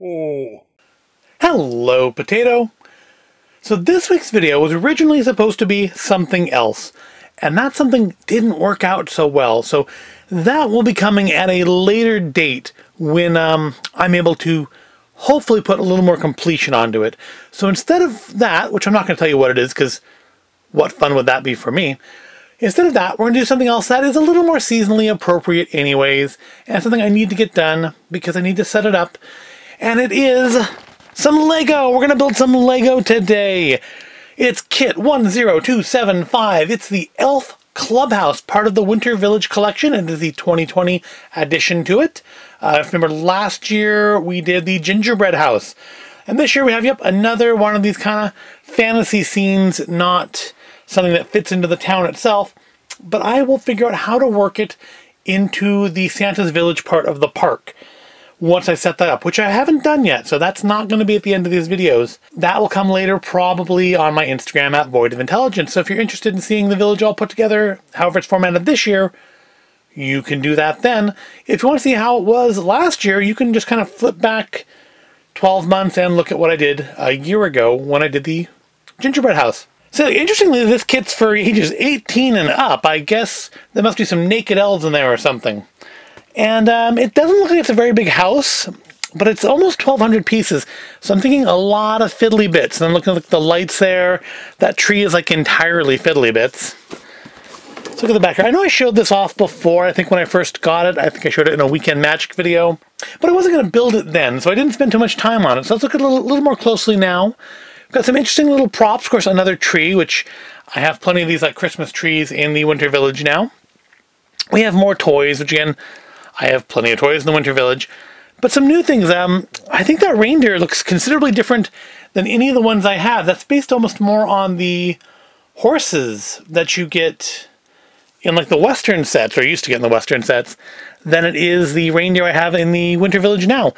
Oh. Hello, Potato. So this week's video was originally supposed to be something else, and that something didn't work out so well. So that will be coming at a later date when I'm able to hopefully put a little more completion onto it. So instead of that, which I'm not going to tell you what it is, because what fun would that be for me? Instead of that, we're going to do something else that is a little more seasonally appropriate anyways, and something I need to get done because I need to set it up. And it is some Lego. We're going to build some Lego today. It's kit 10275. It's the Elf Clubhouse, part of the Winter Village collection. It is the 2020 addition to it. Remember last year we did the gingerbread house. And this year we have, another one of these kind of fantasy scenes, not something that fits into the town itself. But I will figure out how to work it into the Santa's Village part of the park once I set that up, which I haven't done yet, so that's not going to be at the end of these videos. That will come later, probably on my Instagram at Void of Intelligence. So if you're interested in seeing the village all put together, however it's formatted this year, you can do that then. If you want to see how it was last year, you can just kind of flip back 12 months and look at what I did a year ago when I did the gingerbread house. So interestingly, this kit's for ages 18 and up. I guess there must be some naked elves in there or something. And it doesn't look like it's a very big house, but it's almost 1,200 pieces. So I'm thinking a lot of fiddly bits. And I'm looking at the lights there. That tree is like entirely fiddly bits. Let's look at the back here. I know I showed this off before. I think when I first got it, I think I showed it in a Weekend Magic video. But I wasn't going to build it then, so I didn't spend too much time on it. So let's look at it a little more closely now. We've got some interesting little props. Of course, another tree, which I have plenty of these like Christmas trees in the Winter Village now. We have more toys, which again, I have plenty of toys in the Winter Village. But some new things. I think that reindeer looks considerably different than any of the ones I have. That's based almost more on the horses that you get in like the Western sets, or used to get in the Western sets, than it is the reindeer I have in the Winter Village now.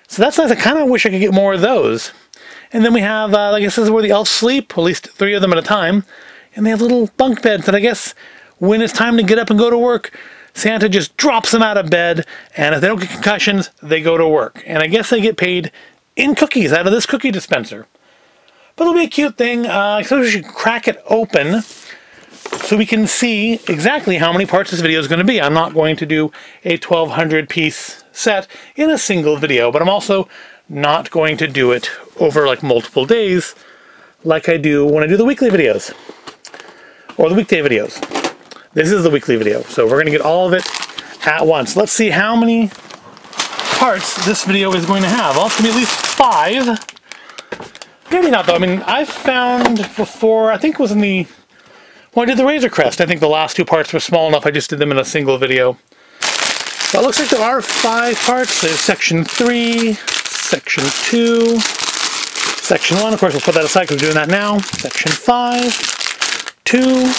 So that's nice. I kind of wish I could get more of those. And then we have, I guess this is where the elves sleep, at least 3 of them at a time. And they have little bunk beds that I guess when it's time to get up and go to work, Santa just drops them out of bed, and if they don't get concussions, they go to work. And I guess they get paid in cookies out of this cookie dispenser. But it'll be a cute thing. So we should crack it open so we can see exactly how many parts this video is going to be. I'm not going to do a 1,200 piece set in a single video, but I'm also not going to do it over like multiple days like I do when I do the weekly videos or the weekday videos. This is the weekly video, so we're going to get all of it at once. Let's see how many parts this video is going to have. Well, it's going to be at least 5. Maybe not, though. I mean, I've found before, I think it was in the... when I did the Razor Crest, I think the last 2 parts were small enough, I just did them in a single video. But it looks like there are 5 parts. There's section 3, section 2, section 1. Of course, we'll put that aside because we're doing that now. Section 5, 2,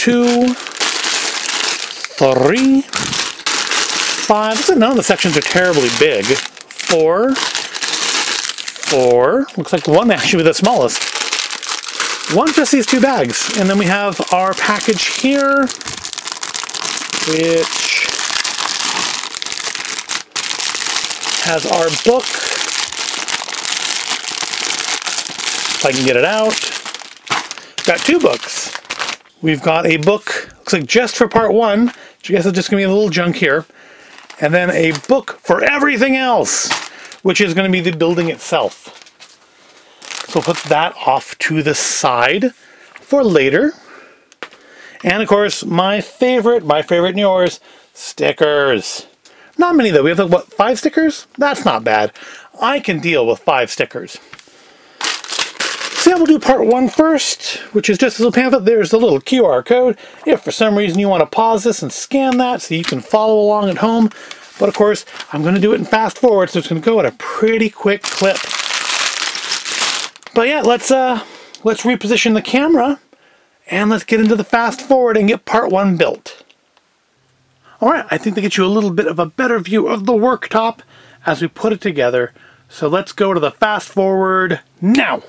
2, 3, 5. Looks like none of the sections are terribly big. 4, 4. Looks like 1 actually the smallest. 1 just these 2 bags. And then we have our package here, which has our book. If I can get it out. Got 2 books. We've got a book, looks like just for part 1, which I guess is just going to be a little junk here. And then a book for everything else, which is going to be the building itself. So we'll put that off to the side for later. And of course, my favorite and yours, stickers. Not many though. We have like, what, 5 stickers? That's not bad. I can deal with 5 stickers. So yeah, we'll do part 1 first, which is just a little pamphlet. There's the little QR code. If for some reason you want to pause this and scan that so you can follow along at home. But of course, I'm going to do it in fast forward, so it's going to go at a pretty quick clip. But yeah, let's reposition the camera and let's get into the fast forward and get part 1 built. Alright, I think that gets you a little bit of a better view of the worktop as we put it together. So let's go to the fast forward now.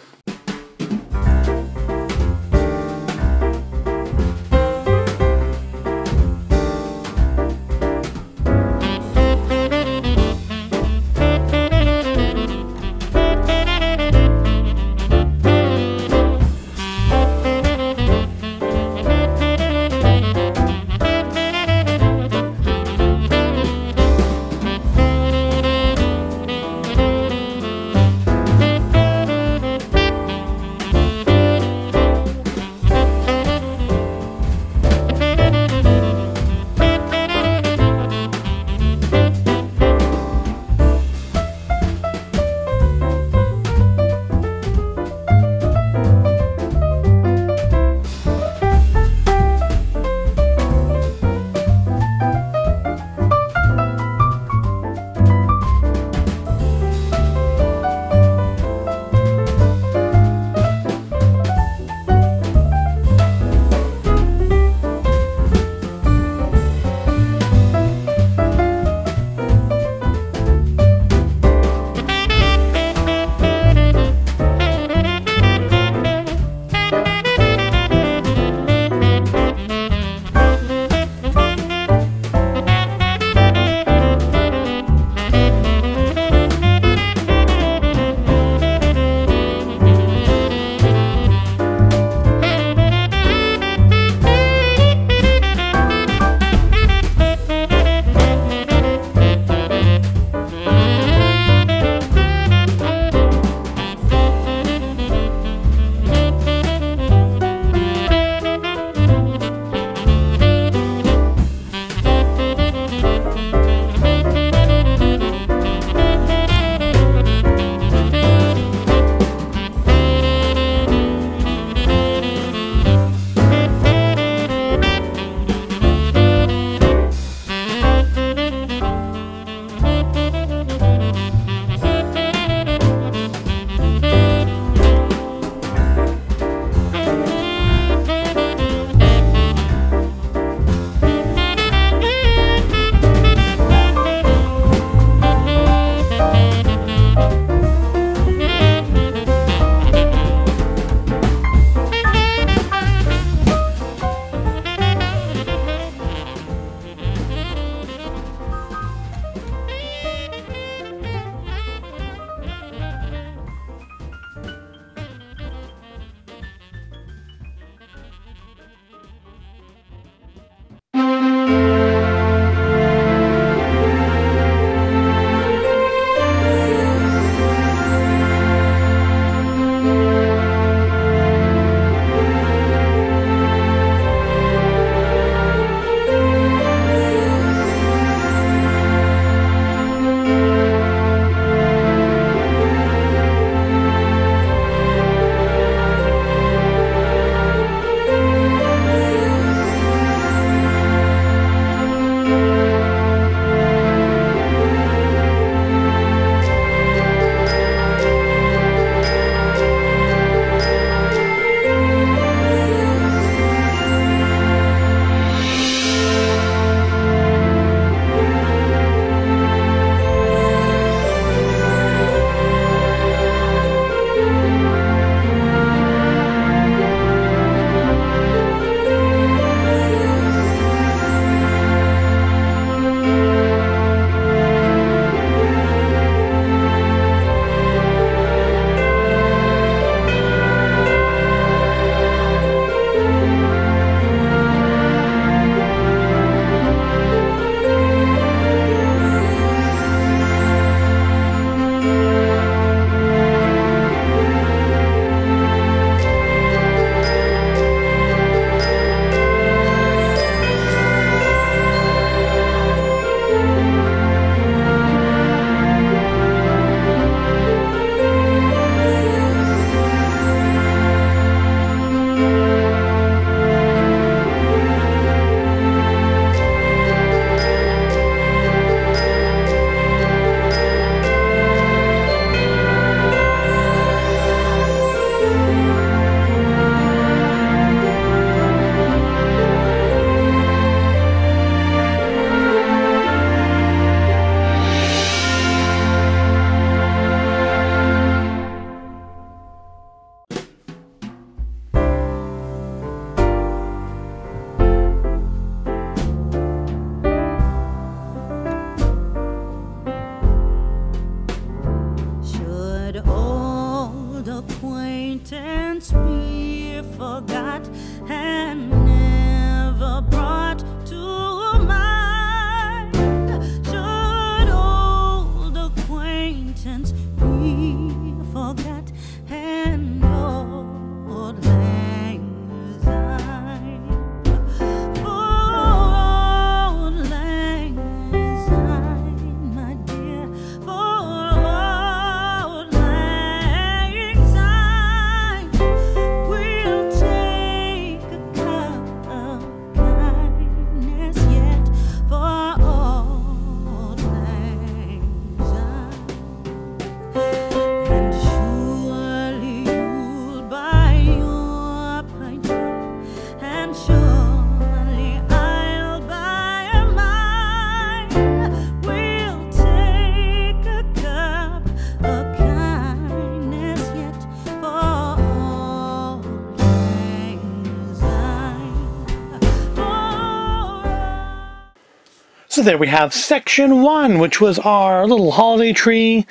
So there we have section 1, which was our little holiday tree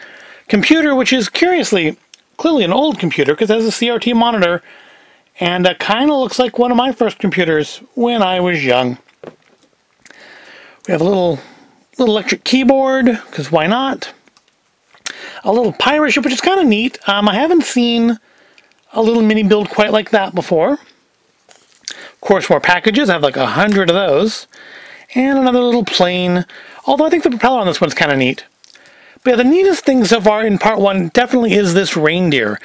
computer, which is curiously, clearly an old computer because it has a CRT monitor, and it kind of looks like one of my first computers when I was young. We have a little electric keyboard, because why not? A little pirate ship, which is kind of neat. I haven't seen a little mini build quite like that before. Of course, more packages. I have like 100 of those. And another little plane, although I think the propeller on this one's kind of neat. But yeah, the neatest thing so far in part 1 definitely is this reindeer.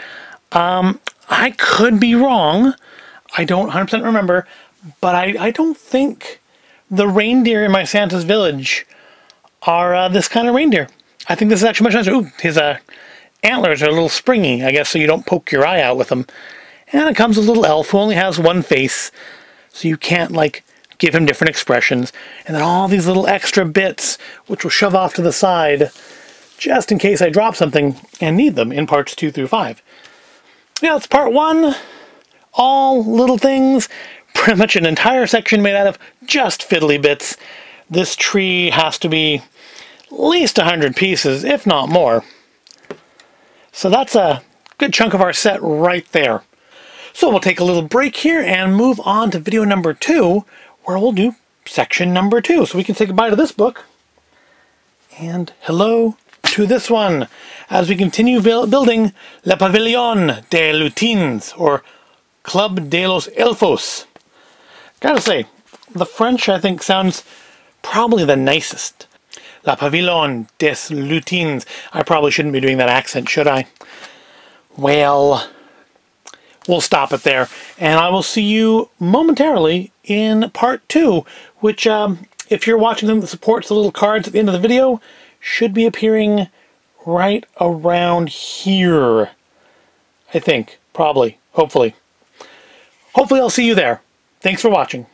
I could be wrong. I don't 100% remember, but I don't think the reindeer in my Santa's village are this kind of reindeer. I think this is actually much nicer. Ooh, his antlers are a little springy, I guess, so you don't poke your eye out with them. And it comes with a little elf who only has one face, so you can't, like, give him different expressions. And then all these little extra bits, which will shove off to the side, just in case I drop something and need them in parts 2 through 5. Yeah, that's part 1. All little things. Pretty much an entire section made out of just fiddly bits. This tree has to be at least 100 pieces, if not more. So that's a good chunk of our set right there. So we'll take a little break here and move on to video number 2, where we'll do section number 2. So we can say goodbye to this book, and hello to this one, as we continue building Le Pavillon des Lutins, or Club de los Elfos. Gotta say, the French, I think, sounds probably the nicest. Le Pavillon des Lutins. I probably shouldn't be doing that accent, should I? Well, we'll stop it there, and I will see you momentarily in part 2, which, if you're watching them that supports the little cards at the end of the video, should be appearing right around here. I think. Probably. Hopefully. Hopefully I'll see you there. Thanks for watching.